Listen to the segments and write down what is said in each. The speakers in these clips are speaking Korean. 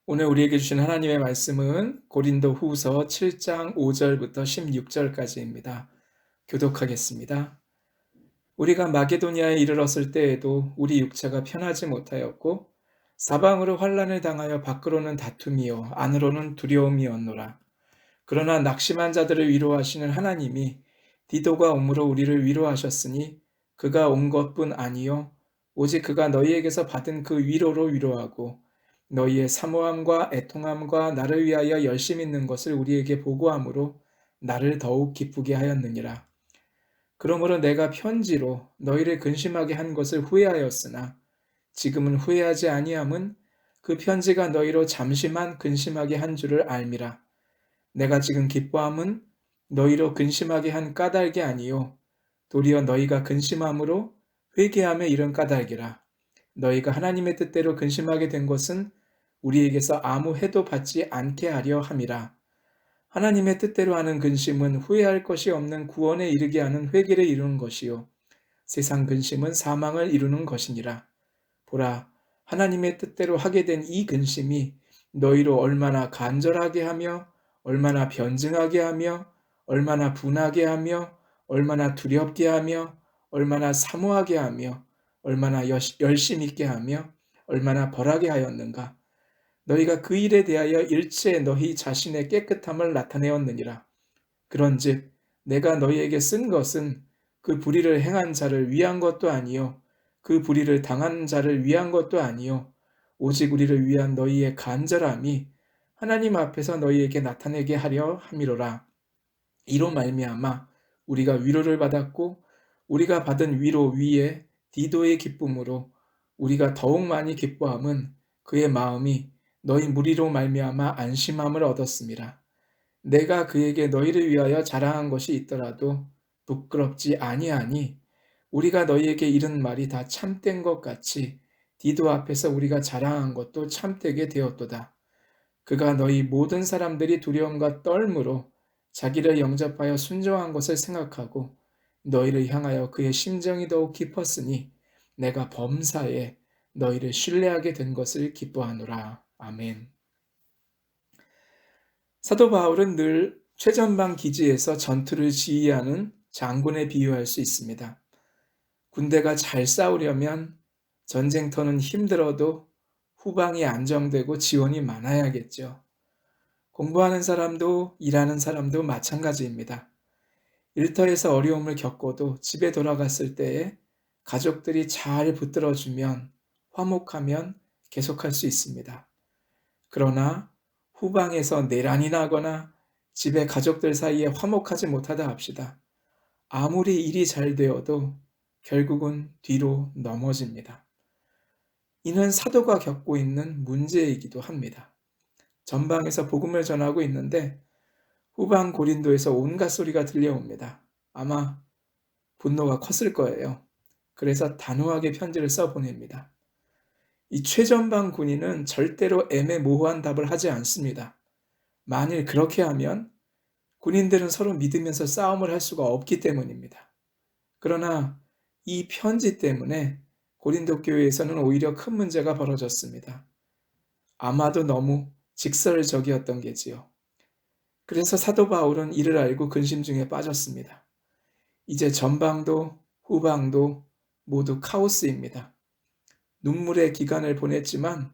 오늘 우리에게 주신 하나님의 말씀은 고린도 후서 7장 5절부터 16절까지입니다. 교독하겠습니다. 우리가 마게도니아에 이르렀을 때에도 우리 육체가 편하지 못하였고 사방으로 환난을 당하여 밖으로는 다툼이요 안으로는 두려움이었노라. 그러나 낙심한 자들을 위로하시는 하나님이 디도가 옴으로 우리를 위로하셨으니 그가 온 것뿐 아니요 오직 그가 너희에게서 받은 그 위로로 위로하고 너희의 사모함과 애통함과 나를 위하여 열심 있는 것을 우리에게 보고함으로 나를 더욱 기쁘게 하였느니라. 그러므로 내가 편지로 너희를 근심하게 한 것을 후회하였으나 지금은 후회하지 아니함은 그 편지가 너희로 잠시만 근심하게 한 줄을 알미라. 내가 지금 기뻐함은 너희로 근심하게 한 까닭이 아니요 도리어 너희가 근심함으로 회개함에 이른 까닭이라. 너희가 하나님의 뜻대로 근심하게 된 것은 우리에게서 아무 해도 받지 않게 하려 함이라. 하나님의 뜻대로 하는 근심은 후회할 것이 없는 구원에 이르게 하는 회개를 이루는 것이요 세상 근심은 사망을 이루는 것이니라. 보라, 하나님의 뜻대로 하게 된 이 근심이 너희로 얼마나 간절하게 하며 얼마나 변증하게 하며 얼마나 분하게 하며 얼마나 두렵게 하며 얼마나 사모하게 하며 얼마나 열심 있게 하며 얼마나 벌하게 하였는가. 너희가 그 일에 대하여 일체 너희 자신의 깨끗함을 나타내었느니라. 그런즉 내가 너희에게 쓴 것은 그 불의를 행한 자를 위한 것도 아니요 그 불의를 당한 자를 위한 것도 아니요 오직 우리를 위한 너희의 간절함이 하나님 앞에서 너희에게 나타내게 하려 함이로라. 이로 말미암아 우리가 위로를 받았고 우리가 받은 위로 위에 디도의 기쁨으로 우리가 더욱 많이 기뻐함은 그의 마음이 너희 무리로 말미암아 안심함을 얻었음이라. 내가 그에게 너희를 위하여 자랑한 것이 있더라도 부끄럽지 아니하니 우리가 너희에게 이른 말이 다 참된 것 같이 디도 앞에서 우리가 자랑한 것도 참되게 되었도다. 그가 너희 모든 사람들이 두려움과 떨므로 자기를 영접하여 순종한 것을 생각하고 너희를 향하여 그의 심정이 더욱 깊었으니 내가 범사에 너희를 신뢰하게 된 것을 기뻐하노라. 아멘. 사도 바울은 늘 최전방 기지에서 전투를 지휘하는 장군에 비유할 수 있습니다. 군대가 잘 싸우려면 전쟁터는 힘들어도 후방이 안정되고 지원이 많아야겠죠. 공부하는 사람도 일하는 사람도 마찬가지입니다. 일터에서 어려움을 겪어도 집에 돌아갔을 때에 가족들이 잘 붙들어주면 화목하면 계속할 수 있습니다. 그러나 후방에서 내란이 나거나 집에 가족들 사이에 화목하지 못하다 합시다. 아무리 일이 잘 되어도 결국은 뒤로 넘어집니다. 이는 사도가 겪고 있는 문제이기도 합니다. 전방에서 복음을 전하고 있는데 후방 고린도에서 온갖 소리가 들려옵니다. 아마 분노가 컸을 거예요. 그래서 단호하게 편지를 써보냅니다. 이 최전방 군인은 절대로 애매모호한 답을 하지 않습니다. 만일 그렇게 하면 군인들은 서로 믿으면서 싸움을 할 수가 없기 때문입니다. 그러나 이 편지 때문에 고린도 교회에서는 오히려 큰 문제가 벌어졌습니다. 아마도 너무 직설적이었던 게지요. 그래서 사도 바울은 이를 알고 근심 중에 빠졌습니다. 이제 전방도 후방도 모두 카오스입니다. 눈물의 기간을 보냈지만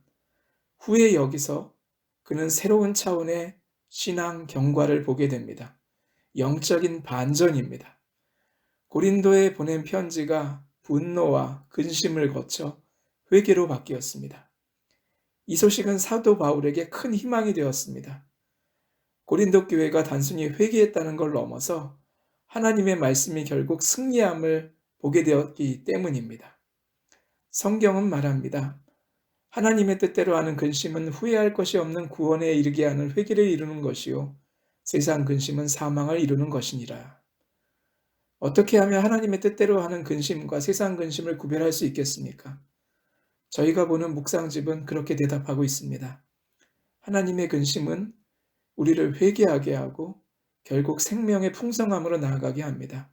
후에 여기서 그는 새로운 차원의 신앙 경과를 보게 됩니다. 영적인 반전입니다. 고린도에 보낸 편지가 분노와 근심을 거쳐 회개로 바뀌었습니다. 이 소식은 사도 바울에게 큰 희망이 되었습니다. 고린도 교회가 단순히 회개했다는 걸 넘어서 하나님의 말씀이 결국 승리함을 보게 되었기 때문입니다. 성경은 말합니다. 하나님의 뜻대로 하는 근심은 후회할 것이 없는 구원에 이르게 하는 회개를 이루는 것이요 세상 근심은 사망을 이루는 것이니라. 어떻게 하면 하나님의 뜻대로 하는 근심과 세상 근심을 구별할 수 있겠습니까? 저희가 보는 묵상집은 그렇게 대답하고 있습니다. 하나님의 근심은 우리를 회개하게 하고 결국 생명의 풍성함으로 나아가게 합니다.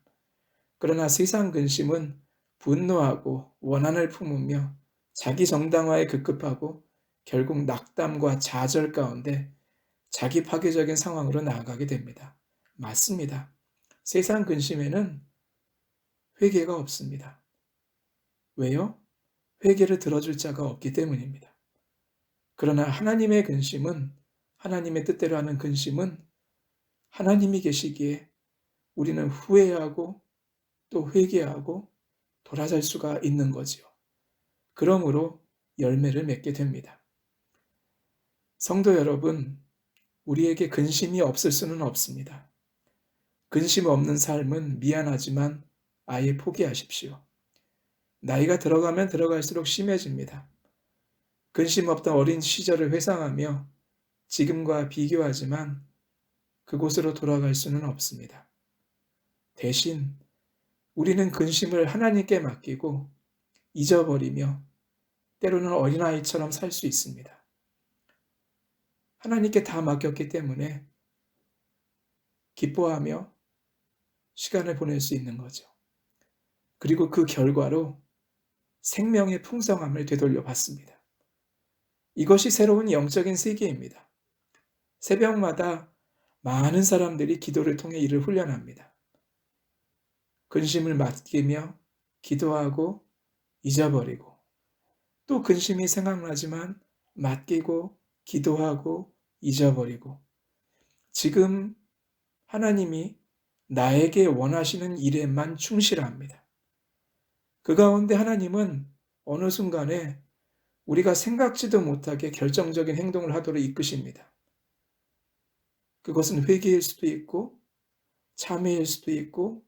그러나 세상 근심은 분노하고 원한을 품으며 자기 정당화에 급급하고 결국 낙담과 좌절 가운데 자기 파괴적인 상황으로 나아가게 됩니다. 맞습니다. 세상 근심에는 회개가 없습니다. 왜요? 회개를 들어줄 자가 없기 때문입니다. 그러나 하나님의 근심은, 하나님의 뜻대로 하는 근심은 하나님이 계시기에 우리는 후회하고 또 회개하고 돌아설 수가 있는 거지요. 그러므로 열매를 맺게 됩니다. 성도 여러분, 우리에게 근심이 없을 수는 없습니다. 근심 없는 삶은 미안하지만 아예 포기하십시오. 나이가 들어가면 들어갈수록 심해집니다. 근심 없던 어린 시절을 회상하며 지금과 비교하지만 그곳으로 돌아갈 수는 없습니다. 대신 우리는 근심을 하나님께 맡기고 잊어버리며 때로는 어린아이처럼 살 수 있습니다. 하나님께 다 맡겼기 때문에 기뻐하며 시간을 보낼 수 있는 거죠. 그리고 그 결과로 생명의 풍성함을 되돌려 받습니다. 이것이 새로운 영적인 세계입니다. 새벽마다 많은 사람들이 기도를 통해 이를 훈련합니다. 근심을 맡기며 기도하고 잊어버리고 또 근심이 생각나지만 맡기고 기도하고 잊어버리고 지금 하나님이 나에게 원하시는 일에만 충실합니다. 그 가운데 하나님은 어느 순간에 우리가 생각지도 못하게 결정적인 행동을 하도록 이끄십니다. 그것은 회개일 수도 있고 참회일 수도 있고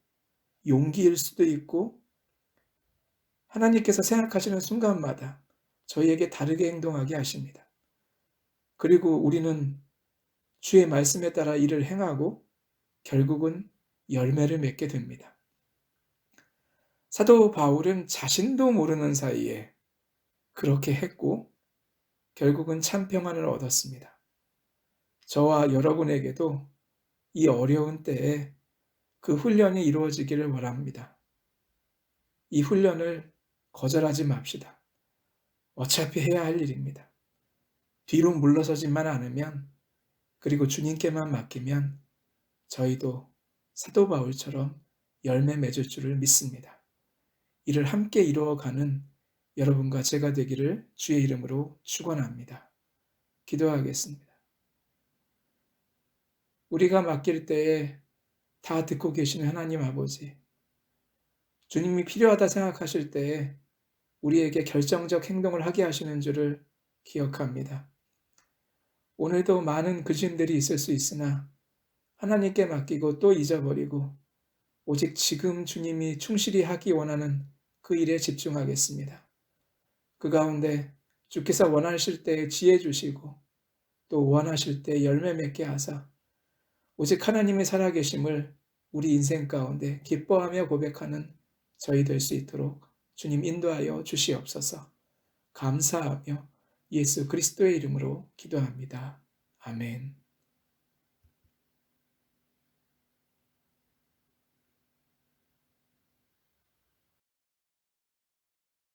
용기일 수도 있고 하나님께서 생각하시는 순간마다 저희에게 다르게 행동하게 하십니다. 그리고 우리는 주의 말씀에 따라 일을 행하고 결국은 열매를 맺게 됩니다. 사도 바울은 자신도 모르는 사이에 그렇게 했고 결국은 참 평안을 얻었습니다. 저와 여러분에게도 이 어려운 때에 그 훈련이 이루어지기를 바랍니다. 이 훈련을 거절하지 맙시다. 어차피 해야 할 일입니다. 뒤로 물러서지만 않으면 그리고 주님께만 맡기면 저희도 사도 바울처럼 열매 맺을 줄을 믿습니다. 이를 함께 이루어가는 여러분과 제가 되기를 주의 이름으로 축원합니다. 기도하겠습니다. 우리가 맡길 때에 다 듣고 계시는 하나님 아버지, 주님이 필요하다 생각하실 때에 우리에게 결정적 행동을 하게 하시는 줄을 기억합니다. 오늘도 많은 근심들이 있을 수 있으나 하나님께 맡기고 또 잊어버리고 오직 지금 주님이 충실히 하기 원하는 그 일에 집중하겠습니다. 그 가운데 주께서 원하실 때 지혜 주시고 또 원하실 때 열매 맺게 하사 오직 하나님의 살아계심을 우리 인생 가운데 기뻐하며 고백하는 저희 될 수 있도록 주님 인도하여 주시옵소서. 감사하며 예수 그리스도의 이름으로 기도합니다. 아멘.